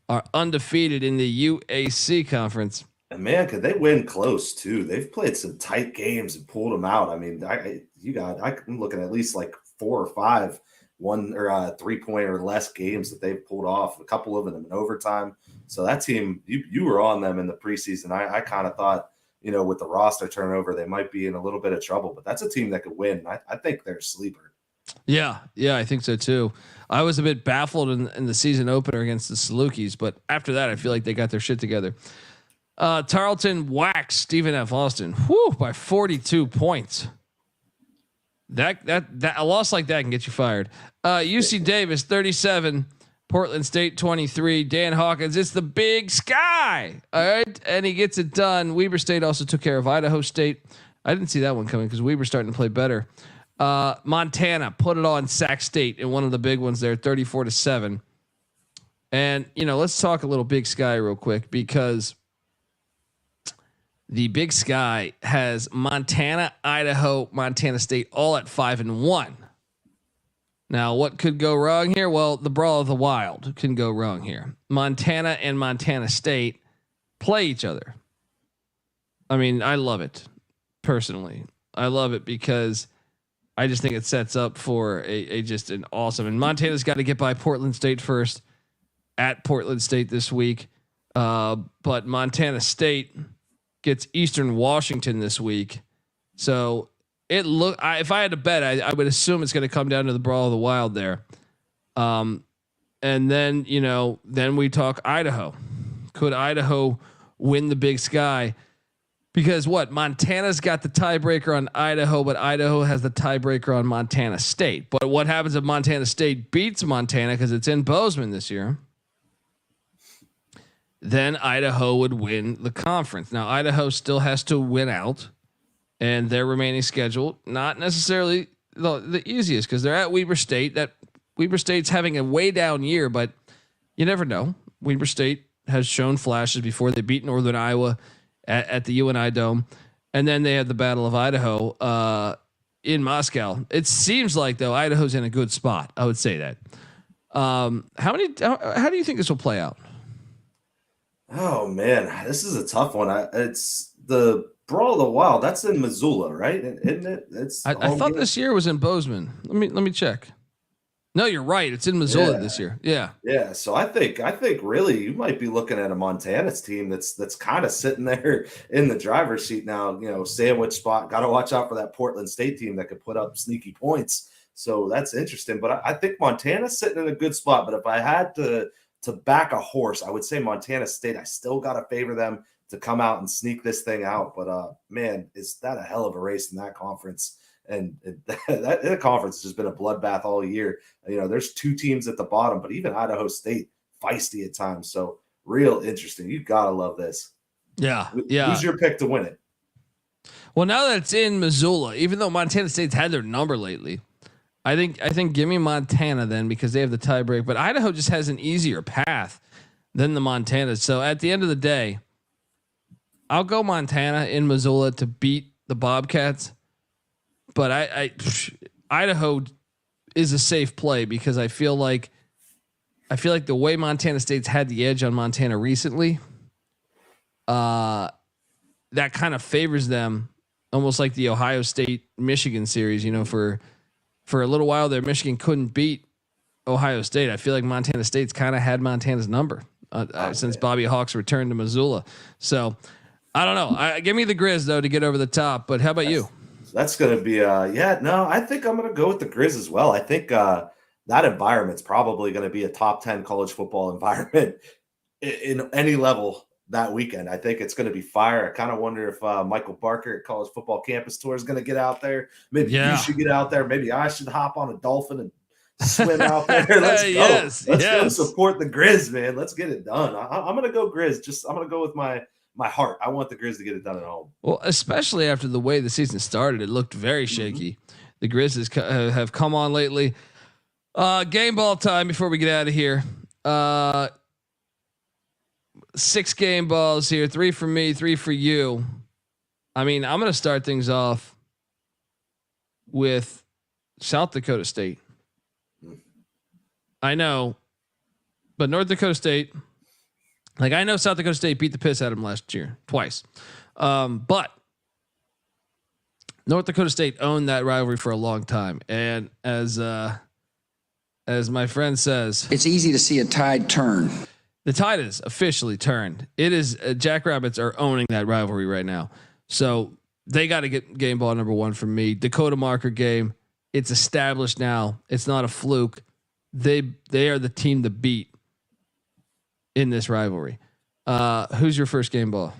S1: are undefeated in the UAC conference.
S6: And man, could they win close too? They've played some tight games and pulled them out. I mean, I'm looking at least like 4 or 5 1 or 3-point or less games that they've pulled off, a couple of them in overtime. So that team, you were on them in the preseason. I kind of thought, with the roster turnover, they might be in a little bit of trouble, but that's a team that could win. I think they're a sleeper.
S1: Yeah, I think so too. I was a bit baffled in the season opener against the Salukis, but after that, I feel like they got their shit together. Tarleton waxed Stephen F. Austin, by 42 points. That a loss like that can get you fired. UC Davis 37, Portland State 23. Dan Hawkins, it's the Big Sky. All right, and he gets it done. Weber State also took care of Idaho State. I didn't see that one coming because Weber's starting to play better. Montana put it on Sac State in one of the big ones there, 34-7. And let's talk a little Big Sky real quick, because the Big Sky has Montana, Idaho, Montana State all at 5-1. Now, what could go wrong here? Well, the Brawl of the Wild can go wrong here. Montana and Montana State play each other. I mean, I love it personally. I love it because I just think it sets up for just an awesome. And Montana's got to get by Portland State first at Portland State this week. But Montana State gets Eastern Washington this week. So if I had to bet, I would assume it's going to come down to the Brawl of the Wild there. And then, then we talk Idaho. Could Idaho win the Big Sky? Because Montana's got the tiebreaker on Idaho, but Idaho has the tiebreaker on Montana State. But what happens if Montana State beats Montana, because it's in Bozeman this year? Then Idaho would win the conference. Now, Idaho still has to win out, and their remaining schedule, not necessarily the easiest, because they're at Weber State. That Weber State's having a way down year, but you never know. Weber State has shown flashes before. They beat Northern Iowa at the UNI Dome, and then they had the Battle of Idaho in Moscow. It seems like, though, Idaho's in a good spot. I would say that. How do you think this will play out?
S6: Oh man, this is a tough one. It's the Brawl of the Wild. That's in Missoula, right? Isn't it?
S1: I thought this year was in Bozeman. Let me check. No, you're right. It's in Missoula this year. Yeah.
S6: Yeah. So I think really you might be looking at a Montana's team that's kind of sitting there in the driver's seat now. Sandwich spot. Got to watch out for that Portland State team that could put up sneaky points. So that's interesting. But I think Montana's sitting in a good spot. But if I had to back a horse, I would say Montana State. I still got to favor them to come out and sneak this thing out. But man, is that a hell of a race in that conference? And that conference has just been a bloodbath all year. There's two teams at the bottom, but even Idaho State feisty at times. So real interesting. You gotta love this.
S1: Yeah.
S6: Who's your pick to win it?
S1: Well, now that it's in Missoula, even though Montana State's had their number lately, I think give me Montana then, because they have the tiebreak. But Idaho just has an easier path than the Montana. So at the end of the day, I'll go Montana in Missoula to beat the Bobcats. But Idaho is a safe play, because I feel like the way Montana State's had the edge on Montana recently, that kind of favors them, almost like the Ohio State Michigan series. For a little while there, Michigan couldn't beat Ohio State. I feel like Montana State's kind of had Montana's number since Bobby Hawks returned to Missoula. So I don't know. Give me the Grizz though to get over the top. But how about you?
S6: That's going to be I think I'm going to go with the Grizz as well. I think that environment's probably going to be a top 10 college football environment in any level that weekend. I think it's going to be fire. I kind of wonder if Michael Barker at College Football Campus Tour is going to get out there. Maybe you should get out there. Maybe I should hop on a dolphin and swim out there. Let's go. Let's go support the Grizz, man. Let's get it done. I'm going to go Grizz. I'm going to go with my heart. I want the Grizz to get it done at home. Well,
S1: especially after the way the season started, it looked very shaky. The Grizz have come on lately. Game ball time before we get out of here. 6 game balls here, 3 for me, 3 for you. I mean, I'm going to start things off with South Dakota State. I know, but North Dakota State, I know South Dakota State beat the piss out of them last year twice. But North Dakota State owned that rivalry for a long time. And as as my friend says,
S7: it's easy to see a tide turn.
S1: the tide is officially turned. It is Jackrabbits are owning that rivalry right now. So they got to get game ball number 1 from me. Dakota marker game. It's established now. It's not a fluke. They are the team to beat in this rivalry. Who's your first game ball?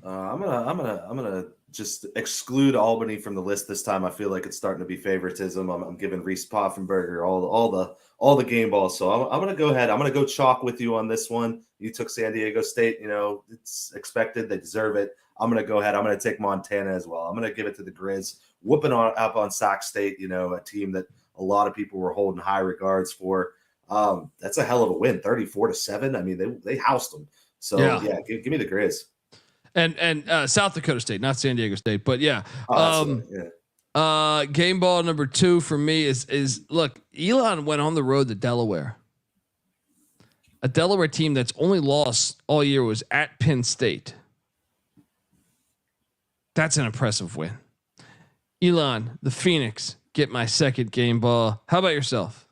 S6: I'm gonna just exclude Albany from the list this time. I feel like it's starting to be favoritism. I'm giving Reese Poffenberger all the game balls. So I'm gonna go ahead. I'm gonna go chalk with you on this one. You took San Diego State. You know, it's expected. They deserve it. I'm gonna go ahead. I'm gonna take Montana as well. I'm gonna give it to the Grizz, whooping up on Sac State. You know, a team that a lot of people were holding high regards for. That's a hell of a win, 34-7. I mean, they housed them. So yeah, give me the Grizz.
S1: And South Dakota State, not San Diego State, but yeah. Game ball number 2 for me is look, Elon went on the road to Delaware. A Delaware team that's only lost all year was at Penn State. That's an impressive win. Elon, the Phoenix, get my second game ball. How about yourself?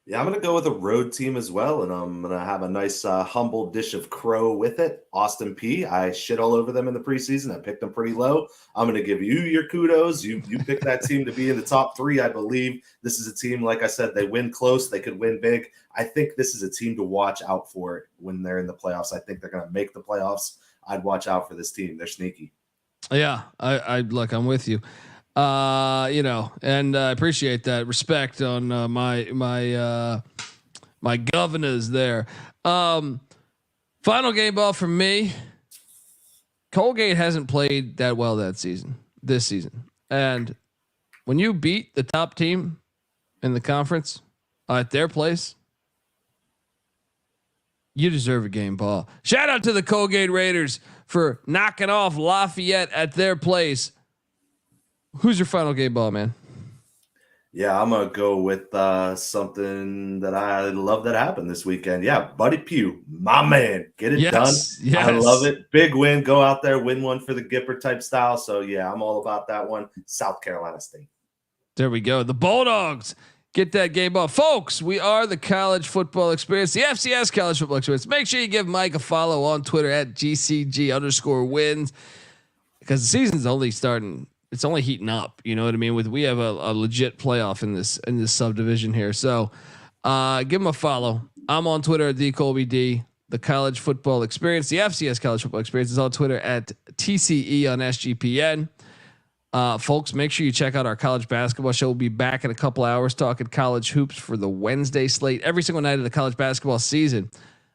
S6: Yeah, I'm going to go with a road team as well, and I'm going to have a nice humble dish of crow with it. Austin P. I shit all over them in the preseason. I picked them pretty low. I'm going to give you your kudos. You picked that team to be in the top 3, I believe. This is a team, like I said, they win close. They could win big. I think this is a team to watch out for when they're in the playoffs. I think they're going to make the playoffs. I'd watch out for this team. They're sneaky.
S1: Yeah, I look, I'm with you. And I appreciate that respect on my governors there. Final game ball for me. Colgate hasn't played that well this season. And when you beat the top team in the conference at their place, you deserve a game ball. Shout out to the Colgate Raiders for knocking off Lafayette at their place. Who's your final game ball, man?
S6: Yeah, I'm going to go with something that I love that happened this weekend. Yeah, Buddy Pugh, my man. Get it done. Yes. I love it. Big win. Go out there, win one for the Gipper type style. So, yeah, I'm all about that one. South Carolina State.
S1: There we go. The Bulldogs get that game ball. Folks, we are the College Football Experience, the FCS College Football Experience. Make sure you give Mike a follow on Twitter at GCG_wins because the season's only starting. It's only heating up. You know what I mean? We have a legit playoff in this subdivision here. So give them a follow. I'm on Twitter at DColbyD, the College Football Experience. The FCS College Football Experience is on Twitter at TCE on SGPN. Folks, make sure you check out our college basketball show. We'll be back in a couple hours talking college hoops for the Wednesday slate. Every single night of the college basketball season,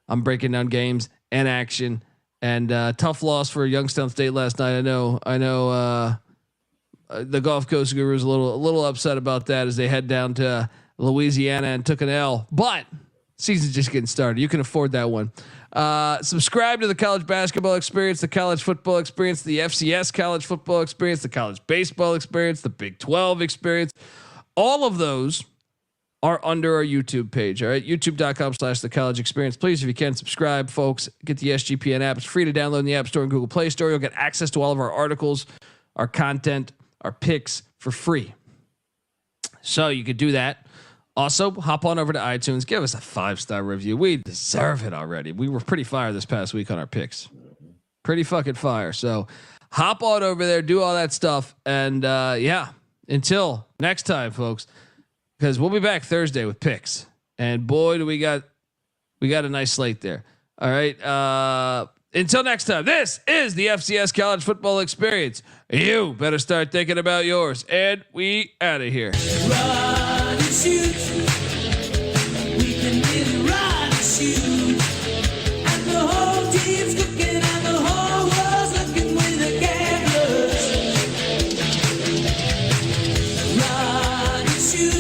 S1: I'm breaking down games and action. And tough loss for Youngstown State last night. I know. The Gulf Coast Guru is a little upset about that as they head down to Louisiana and took an L. But season's just getting started. You can afford that one. Subscribe to the College Basketball Experience, the College Football Experience, the FCS College Football Experience, the College Baseball Experience, the Big 12 Experience. All of those are under our YouTube page. All right, youtube.com/the College Experience. Please, if you can, subscribe, folks. Get the SGPN app. It's free to download in the App Store and Google Play Store. You'll get access to all of our articles, our content, our picks for free. So you could do that. Also, hop on over to iTunes. Give us a 5-star review. We deserve it already. We were pretty fire this past week on our picks. Pretty fucking fire. So hop on over there, do all that stuff. And until next time, folks, because we'll be back Thursday with picks. And boy, do we got a nice slate there. All right. Until next time, this is the FCS College Football Experience. You better start thinking about yours. And we out of here.
S8: Run and shoot. We can really run and shoot. And the whole team's cooking and the whole world's looking with the gamblers. Run and shoot.